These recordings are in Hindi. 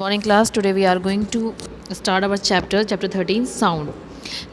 Morning class. Today we are going to start our chapter 13 sound.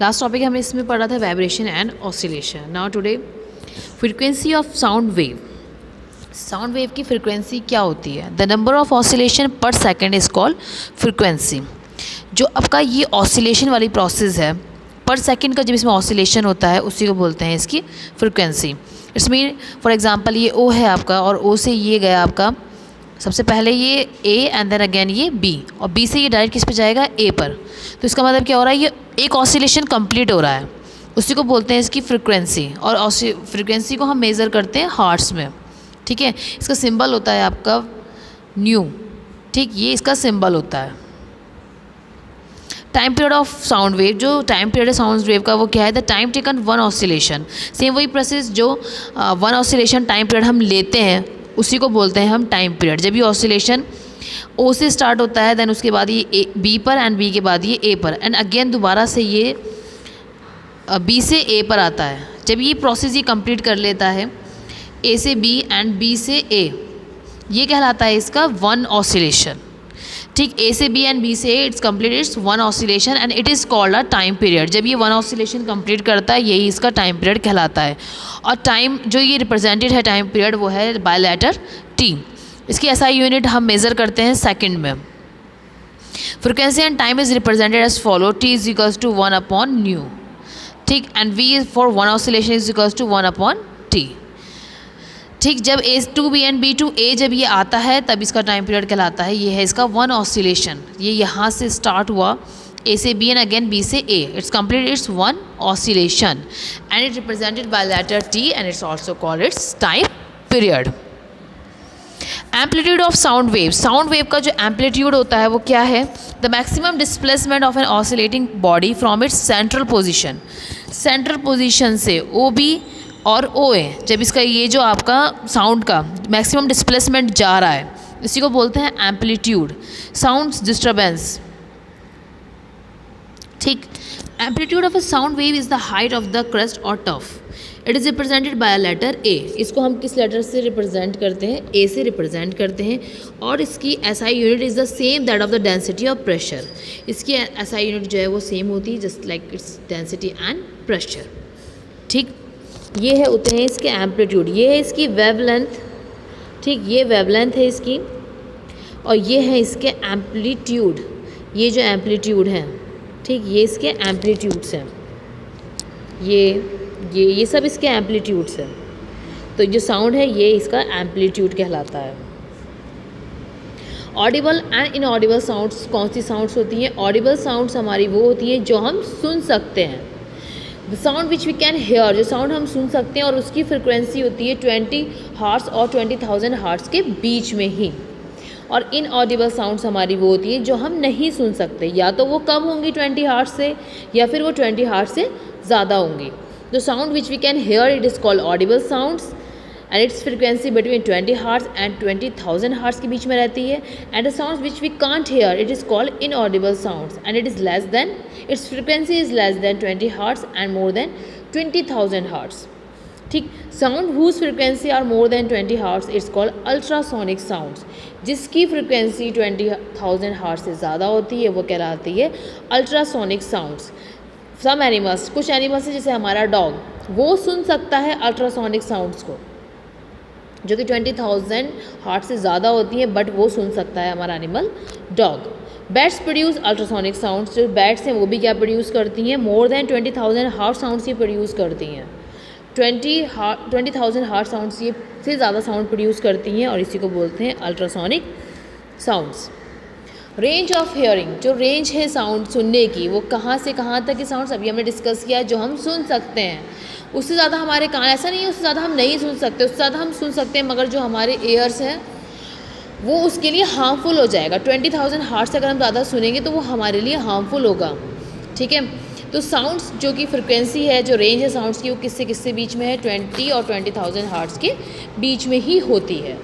Last topic हमने इसमें पढ़ा था vibration and oscillation. Now today frequency of sound wave. Sound wave की frequency क्या होती है? The number of oscillation per second is called frequency. जो आपका ये oscillation वाली process है, पर सेकेंड का जब इसमें oscillation होता है उसी को बोलते हैं इसकी frequency. It's mean for example ये O है आपका और O से ये गया आपका सबसे पहले ये A एंड देन अगेन ये B और B से ये डायरेक्ट किस पे जाएगा A पर. तो इसका मतलब क्या हो रहा है, ये एक ऑसिलेशन कंप्लीट हो रहा है, उसी को बोलते हैं इसकी फ्रिक्वेंसी. और फ्रिक्वेंसी को हम मेज़र करते हैं हार्ट्स में. ठीक है, इसका सिंबल होता है आपका न्यू. ठीक, ये इसका सिंबल होता है. Time period of sound wave, जो टाइम पीरियड है साउंड वेव का वो क्या है? The time taken one oscillation. Same वही प्रोसेस जो वन ऑसिलेशन टाइम पीरियड हम लेते हैं उसी को बोलते हैं हम टाइम पीरियड. जब ये ऑसिलेशन ओ से स्टार्ट होता है देन उसके बाद ये बी पर एंड बी के बाद ये ए पर एंड अगेन दोबारा से ये बी से ए पर आता है. जब ये प्रोसेस ये कंप्लीट कर लेता है ए से बी एंड बी से ए, ये कहलाता है इसका वन ऑसिलेशन. ठीक, ए से बी एंड बी से A it's complete it's one oscillation and it is called a time period. जब ये वन ऑसिलेशन कंप्लीट करता है यही इसका टाइम पीरियड कहलाता है. और टाइम जो ये रिप्रेजेंटेड है टाइम पीरियड वो है बाय लेटर टी. इसकी एसआई यूनिट हम मेज़र करते हैं सेकंड में. Frequency and time is represented as follow. T is equals to 1/न्यू. ठीक, and V for one oscillation is equals to 1/टी. ठीक, जब A to B and B to A जब ये आता है तब इसका टाइम पीरियड कहलाता है. ये है इसका वन ऑसिलेशन. ये यहाँ से स्टार्ट हुआ ए से बी एंड अगेन बी से A, it's complete it's one oscillation and it represented by letter T and it's also called it's time period. Amplitude of sound wave. Sound wave का जो एम्पलीट्यूड होता है वो क्या है? The maximum displacement of an oscillating body from its central position. Central position से ओ बी और ओ ए, जब इसका ये जो आपका साउंड का मैक्सिमम डिस्प्लेसमेंट जा रहा है इसी को बोलते हैं एम्पलीट्यूड. Sounds disturbance. ठीक, amplitude of a sound wave is the height of the crest और trough. It is represented by a letter A. इसको हम किस लेटर से रिप्रेजेंट करते हैं? ए से रिप्रेजेंट करते हैं. और इसकी SI unit is the same that of the density of pressure. इसकी एसआई यूनिट जो है वो सेम होती है just like its density and pressure. ठीक, ये है होते हैं इसके एम्पलीट्यूड. ये है इसकी वेवलेंथ. ठीक, ये वेवलेंथ है इसकी और ये है इसके एम्पलीट्यूड. ये जो एम्पलीट्यूड है, ठीक, ये इसके एम्पलीट्यूड्स हैं. ये सब इसके एम्पलीट्यूड्स हैं. तो जो साउंड है ये इसका एम्पलीट्यूड कहलाता है. Audible and inaudible sounds. कौन सी साउंड्स होती हैं? ऑडिबल साउंड्स हमारी वो होती हैं जो हम सुन सकते हैं. The sound which we can hear, जो साउंड हम सुन सकते हैं और उसकी फ्रिक्वेंसी होती है 20 हर्ट्ज़ और 20,000 हर्ट्ज़ के बीच में ही. और इनऑडिबल साउंड्स हमारी वो होती है जो हम नहीं सुन सकते, या तो वो कम होंगी 20 हर्ट्ज़ से या फिर वो 20 हर्ट्ज़ से ज़्यादा होंगी. The sound which we can hear it is called audible sounds and its frequency between 20 hertz and 20,000 hertz के बीच में रहती है. And the sounds which we can't hear it is called inaudible sounds and it is less than its frequency is less than 20 hertz and more than 20,000 hertz. ठीक, sound whose frequency are more than 20 hertz it's called ultrasonic sounds. जिसकी फ्रिक्वेंसी 20,000 हर्ट्ज़ से ज़्यादा होती है वो कहलाती है अल्ट्रासोनिक साउंड्स. सम एनिमल्स, कुछ एनिमल्स है जैसे हमारा डॉग, वो सुन सकता है अल्ट्रासोनिक साउंड्स को जो कि 20,000 हार्ट से ज़्यादा होती हैं, बट वो सुन सकता है हमारा animal dog. Bats produce ultrasonic sounds. जो बैट्स हैं वो भी क्या प्रोड्यूस करती हैं? मोर देन 20,000 हार्ट साउंड्स ये प्रोड्यूस करती हैं. 20,000 हार्ट साउंड्स ये से ज़्यादा साउंड प्रोड्यूस करती हैं और इसी को बोलते हैं ultrasonic sounds. Range of hearing. जो रेंज है साउंड सुनने की वो कहाँ से कहाँ तक के साउंड्स अभी हमने डिस्कस किया जो हम सुन सकते हैं. उससे ज़्यादा हमारे कान, ऐसा नहीं है उससे ज़्यादा हम नहीं सुन सकते, उससे ज़्यादा हम सुन सकते हैं, मगर जो हमारे एयर्स हैं वो उसके लिए हार्मफुल हो जाएगा. 20,000 हार्ट्स अगर हम ज़्यादा सुनेंगे तो वो हमारे लिए हार्मफुल होगा. ठीक है, तो साउंड्स जो कि फ्रिक्वेंसी है, जो रेंज है साउंड्स की वो किससे बीच में है? 20 और 20,000 हार्ट्स के बीच में ही होती है.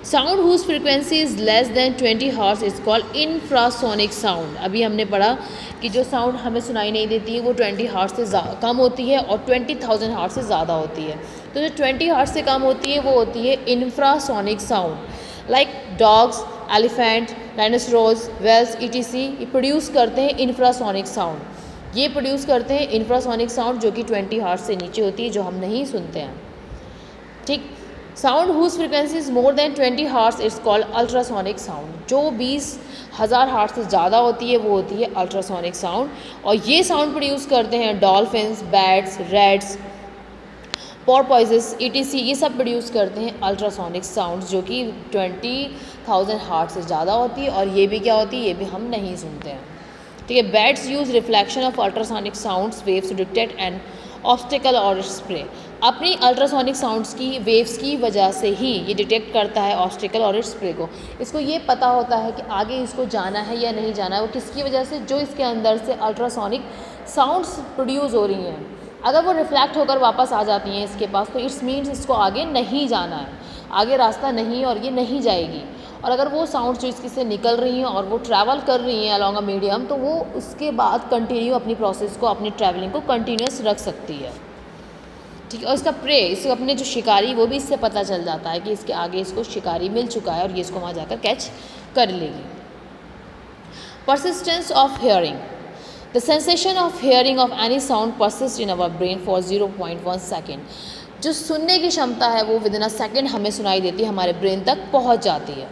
Sound whose frequency is less than 20 hertz is called infrasonic sound. अभी हमने पढ़ा कि जो साउंड हमें सुनाई नहीं देती है वो 20 हर्ट्ज़ से कम होती है और 20,000 हर्ट्ज़ से ज़्यादा होती है. तो जो 20 हर्ट्ज़ से कम होती है वो होती है infrasonic sound. Like dogs elephant, dinosaurs, whales ETC ये प्रोड्यूस करते हैं इंफ्रासोनिक साउंड। ये प्रोड्यूस करते हैं इंफ्रासोनिक साउंड जो कि 20 हर्ट्ज से नीचे होती है, जो हम नहीं सुनते हैं। ठीक, sound whose frequency is more than 20 hertz it's called ultrasonic sound. जो 20,000 हर्ट्ज से ज़्यादा होती है वो होती है अल्ट्रासोनिक साउंड। और ये साउंड प्रोड्यूस करते हैं डॉल्फिन्स, बैट्स, रेड्स, पोर्पोइजेस ईटीसी ये सब प्रोड्यूस करते हैं अल्ट्रासोनिक साउंड जो कि 20,000 हर्ट्ज से ज़्यादा होती है। और ये भी क्या होती है, ये भी हम नहीं सुनते हैं। ठीक है, bats use reflection of ultrasonic sounds waves to detect an obstacle और स्प्रे। अपनी अल्ट्रासोनिक साउंड्स की वेव्स की वजह से ही ये डिटेक्ट करता है ऑब्स्टिकल और स्प्रे को। इसको ये पता होता है कि आगे इसको जाना है या नहीं जाना है, वो किसकी वजह से, जो इसके अंदर से अल्ट्रासोनिक साउंड्स प्रोड्यूस हो रही हैं। अगर वो रिफ्लेक्ट होकर वापस आ जाती हैं इसके पास, तो इट्स मीन्स इसको आगे नहीं जाना है, आगे रास्ता नहीं और ये नहीं जाएगी। और अगर वो साउंड्स जो इसकी से निकल रही हैं और वो ट्रैवल कर रही हैं अलॉन्ग अ मीडियम, तो वो उसके बाद कंटिन्यू अपनी प्रोसेस को, अपनी ट्रैवलिंग को कंटिन्यूस रख सकती है। ठीक है, और इसका प्रे, इसको अपने जो शिकारी, वो भी इससे पता चल जाता है कि इसके आगे इसको शिकारी मिल चुका है और ये इसको वहाँ जाकर कैच कर लेगी। Persistence of hearing. The sensation of hearing of any sound persist in our brain for 0.1 second. जो सुनने की क्षमता है वो विदिन अ सेकेंड हमें सुनाई देती है, हमारे ब्रेन तक पहुँच जाती है।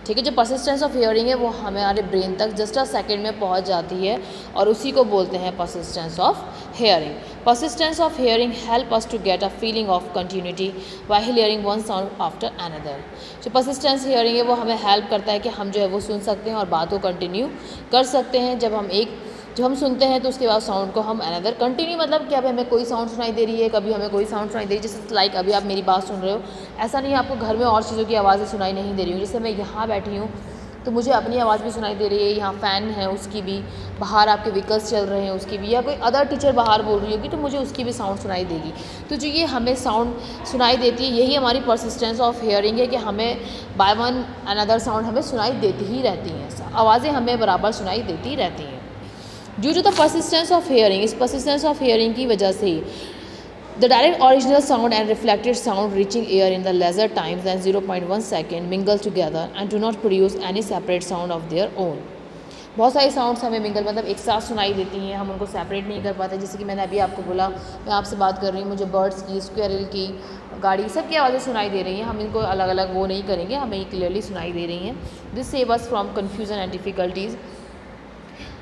ठीक है, जो परसिस्टेंस ऑफ हियरिंग है वो हमारे ब्रेन तक जस्ट अ सेकेंड में पहुंच जाती है और उसी को बोलते हैं persistence of hearing. Persistence of hearing help us to get a feeling of continuity while hearing one sound after another. जो परसिस्टेंस हियरिंग है वो हमें हेल्प करता है कि हम जो है वो सुन सकते हैं और बात को कंटिन्यू कर सकते हैं। जब हम सुनते हैं तो उसके बाद साउंड को हम अनदर कंटिन्यू, मतलब कि अभी हमें कोई साउंड सुनाई दे रही है, कभी हमें कोई साउंड सुनाई दे रही है, जैसे लाइक अभी आप मेरी बात सुन रहे हो, ऐसा नहीं है आपको घर में और चीज़ों की आवाज़ें सुनाई नहीं दे रही हूँ। जैसे मैं यहाँ बैठी हूँ तो मुझे अपनी आवाज़ भी सुनाई दे रही है, यहाँ फ़ैन है उसकी भी, बाहर आपके व्हीकल्स चल रहे हैं उसकी भी, या कोई अदर टीचर बाहर बोल रही होगी तो मुझे उसकी भी साउंड सुनाई देगी। तो जो ये हमें साउंड सुनाई देती है, यही हमारी परसिस्टेंस ऑफ हियरिंग है कि हमें बाय वन अनदर साउंड हमें सुनाई देती ही रहती हैं, आवाज़ें हमें बराबर सुनाई देती रहती हैं। Due to the persistence of hearing, इस परसिस्टेंस ऑफ हियरिंग की वजह से the direct original sound and reflected sound reaching ear in the lesser times than 0.1 second mingle together and do not produce any separate sound of their own. बहुत सारी साउंड्स हमें मिंगल, मतलब एक साथ सुनाई देती हैं, हम उनको सेपरेट नहीं कर पाते। जैसे कि मैंने अभी आपको बोला, मैं आपसे बात कर रही हूँ, मुझे बर्ड्स की, स्क्वेरल की, गाड़ी, सब की आवाज़ें सुनाई दे रही हैं, हम इनको अलग अलग वो नहीं करेंगे, हमें ये क्लियरली सुनाई दे रही हैं। This save us from confusion and difficulties.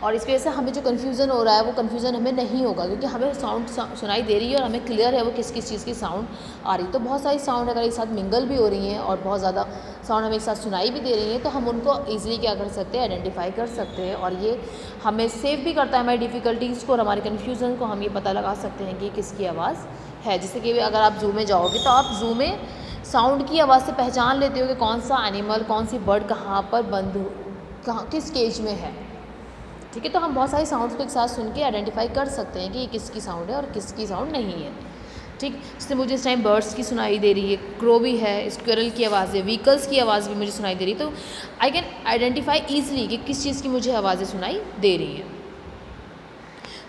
और इस वजह से हमें जो कन्फ्यूज़न हो रहा है वो कन्फ्यूज़न हमें नहीं होगा, क्योंकि हमें साउंड सुनाई दे रही है और हमें क्लियर है वो किस किस चीज़ की साउंड आ रही है। तो बहुत सारी साउंड अगर एक साथ मिंगल भी हो रही हैं और बहुत ज़्यादा साउंड हमें एक साथ सुनाई भी दे रही हैं, तो हम उनको ईजिली क्या कर सकते हैं, आइडेंटिफाई कर सकते हैं। और ये हमें सेव भी करता है हमारी डिफ़िकल्टीज़ को और हमारे कन्फ्यूज़न को। हम ये पता लगा सकते हैं कि किसकी आवाज़ है। जैसे कि अगर आप ज़ू में जाओगे तो आप ज़ू में साउंड की आवाज़ से पहचान लेते हो कि कौन सा एनिमल, कौन सी बर्ड कहाँ पर बंद, कहाँ किस केज में है। ठीक है, तो हम बहुत सारी साउंड्स को एक साथ सुन के आइडेंटिफाई कर सकते हैं कि ये किसकी साउंड है और किसकी साउंड नहीं है। ठीक, जैसे मुझे इस टाइम बर्ड्स की सुनाई दे रही है, क्रो भी है, स्क्विरल की आवाज़ है, व्हीकल्स की आवाज़ भी मुझे सुनाई दे रही है, तो आई कैन आइडेंटिफाई ईजिली कि किस चीज़ की मुझे आवाज़ें सुनाई दे रही हैं।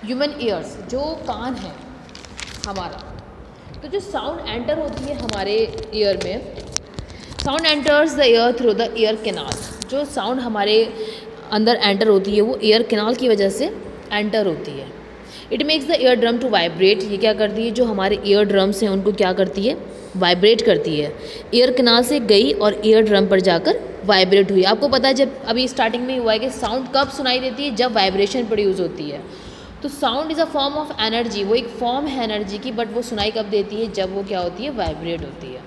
ह्यूमन ईयर्स, जो कान है हमारा, तो जो साउंड एंटर होती है हमारे ईयर में, sound enters the year through the ear canal. जो साउंड हमारे अंदर एंटर होती है वो ईयर कैनाल की वजह से एंटर होती है। It makes the ear drum to vibrate. ये क्या करती है, जो हमारे ईयर ड्रम्स हैं उनको क्या करती है, वाइब्रेट करती है। ईयर कैनाल से गई और ईयर ड्रम पर जाकर वाइब्रेट हुई। आपको पता है जब अभी स्टार्टिंग में हुआ है कि साउंड कब सुनाई देती है, जब वाइब्रेशन प्रोड्यूस होती है। तो sound is a form of energy, वो एक फॉर्म है एनर्जी की, बट वो सुनाई कब देती है, जब वो क्या होती है, वाइब्रेट होती है।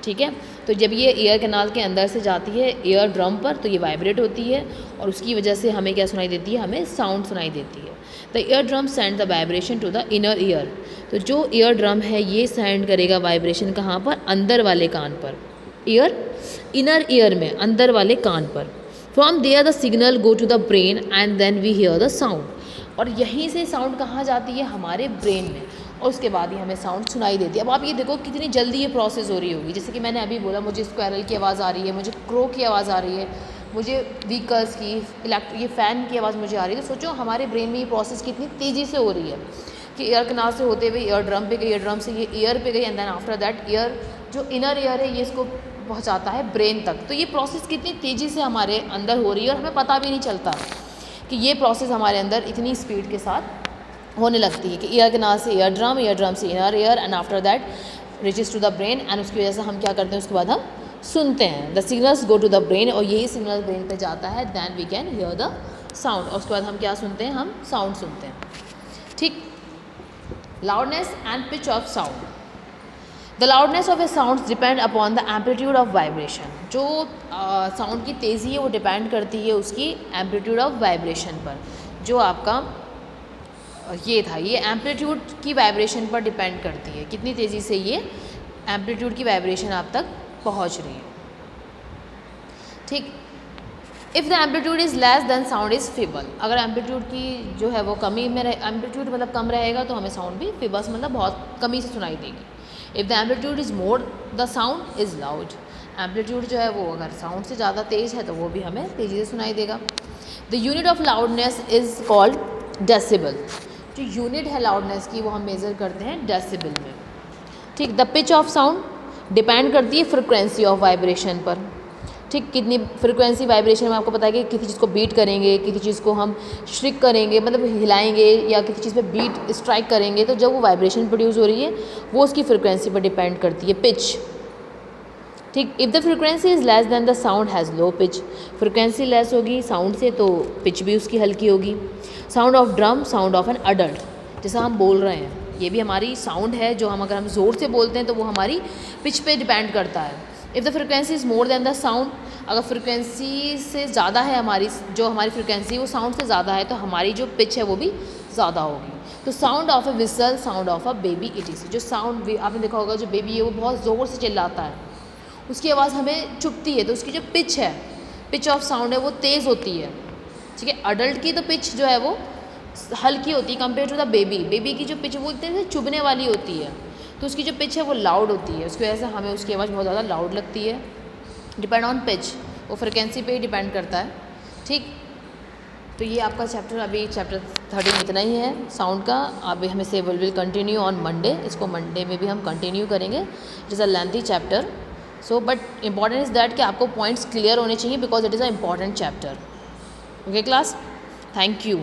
ठीक है, तो जब ये ईयर कैनाल के अंदर से जाती है ईयर ड्रम पर, तो ये वाइब्रेट होती है और उसकी वजह से हमें क्या सुनाई देती है, हमें साउंड सुनाई देती है। The ear drum send the vibration to the inner ear. तो जो ईयर ड्रम है ये सेंड करेगा वाइब्रेशन कहाँ पर, अंदर वाले कान पर, ईयर इनर ईयर में, अंदर वाले कान पर। From there the signal go to the brain and then we hear the sound. और यहीं से साउंड कहाँ जाती है, हमारे ब्रेन में, और उसके बाद ही हमें साउंड सुनाई देती है। अब आप ये देखो कितनी जल्दी ये प्रोसेस हो रही होगी। जैसे कि मैंने अभी बोला, मुझे स्क्वेरल की आवाज़ आ रही है, मुझे क्रो की आवाज़ आ रही है, मुझे व्हीकल्स की, ये फ़ैन की आवाज़ मुझे आ रही है। तो सोचो हमारे ब्रेन में ये प्रोसेस कितनी तेज़ी से हो रही है कि ईयर कैनाल से होते हुए ईयर ड्रम पे गई, ईयर ड्रम से ये ईयर पे गई, and then after that ear, जो इनर ईयर है ये इसको पहुंचाता है ब्रेन तक। तो ये प्रोसेस कितनी तेज़ी से हमारे अंदर हो रही है और हमें पता भी नहीं चलता कि ये प्रोसेस हमारे अंदर इतनी स्पीड के साथ होने लगती है कि ईयर कैनाल से ईयर ड्रम से inner ear and after that reaches to the brain, and उसकी वजह से हम क्या करते हैं, उसके बाद हम सुनते हैं। The signals go to the brain, और यही सिग्नल ब्रेन पे जाता है, then we can hear the sound, और उसके बाद हम क्या सुनते हैं, हम साउंड सुनते हैं। ठीक, loudness and pitch of sound. The loudness of A sound depend upon the amplitude of vibration. जो साउंड की तेज़ी है वो डिपेंड करती है उसकी एम्पलीट्यूड ऑफ वाइब्रेशन पर। जो आपका ये था, ये एम्पलीट्यूड की वाइब्रेशन पर डिपेंड करती है, कितनी तेज़ी से ये एम्पलीट्यूड की वाइब्रेशन आप तक पहुंच रही है। ठीक, if the amplitude is less then sound is feeble. अगर एम्पलीट्यूड की जो है वो कमी में एम्पलीट्यूड मतलब कम रहेगा तो हमें साउंड भी फीबल्स मतलब बहुत कमी से सुनाई देगी। If the amplitude is more the sound is loud. Amplitude जो है वो अगर साउंड से ज़्यादा तेज़ है तो वो भी हमें तेज़ी से सुनाई देगा। The unit of loudness is called decibel. जो यूनिट है लाउडनेस की वो हम मेज़र करते हैं डेसिबल में। ठीक, the pitch of sound depend करती है फ्रिक्वेंसी ऑफ वाइब्रेशन पर। ठीक, कितनी फ्रिक्वेंसी वाइब्रेशन में आपको पता है कि किसी चीज़ को बीट करेंगे, किसी चीज़ को हम श्रिक करेंगे मतलब हिलाएंगे या किसी चीज़ पे बीट स्ट्राइक करेंगे तो जब वो वाइब्रेशन प्रोड्यूस हो रही है वो उसकी फ्रिक्वेंसी पर डिपेंड करती है, पिच। ठीक, if the frequency is less than the sound has low pitch. Frequency less होगी साउंड से तो पिच भी उसकी हल्की होगी। Sound of drum, sound of an adult, जैसा हम बोल रहे हैं ये भी हमारी साउंड है, जो हम अगर हम ज़ोर से बोलते हैं तो वो हमारी पिच पे डिपेंड करता है। If the frequency is more than the sound, अगर फ्रिक्वेंसी से ज़्यादा है हमारी, जो हमारी फ्रिक्वेंसी वो साउंड से ज़्यादा है तो हमारी जो पिच है वो भी ज़्यादा होगी। तो sound of a whistle, sound of a baby etc। जो साउंड आपने देखा होगा जो बेबी है वो बहुत ज़ोर से चिल्लाता है, उसकी आवाज़ हमें चुभती है तो उसकी जो पिच है, पिच ऑफ साउंड है वो तेज़ होती है। ठीक है, अडल्ट की तो पिच जो है वो हल्की होती है compare to the baby. Baby की जो पिच वो इतने चुभने वाली होती है तो उसकी जो पिच है वो लाउड होती है, उसकी वजह से हमें उसकी आवाज़ बहुत ज़्यादा लाउड लगती है। डिपेंड ऑन पिच, वो फ्रिक्वेंसी पे ही डिपेंड करता है। ठीक, तो ये आपका चैप्टर, अभी चैप्टर 13 इतना ही है साउंड का। अभी हमें से विल कंटिन्यू ऑन मंडे, इसको मंडे में भी हम कंटिन्यू करेंगे। It is a lengthy chapter, so but important is that कि आपको पॉइंट्स क्लियर होने चाहिए because it is a important chapter. Okay class, thank you.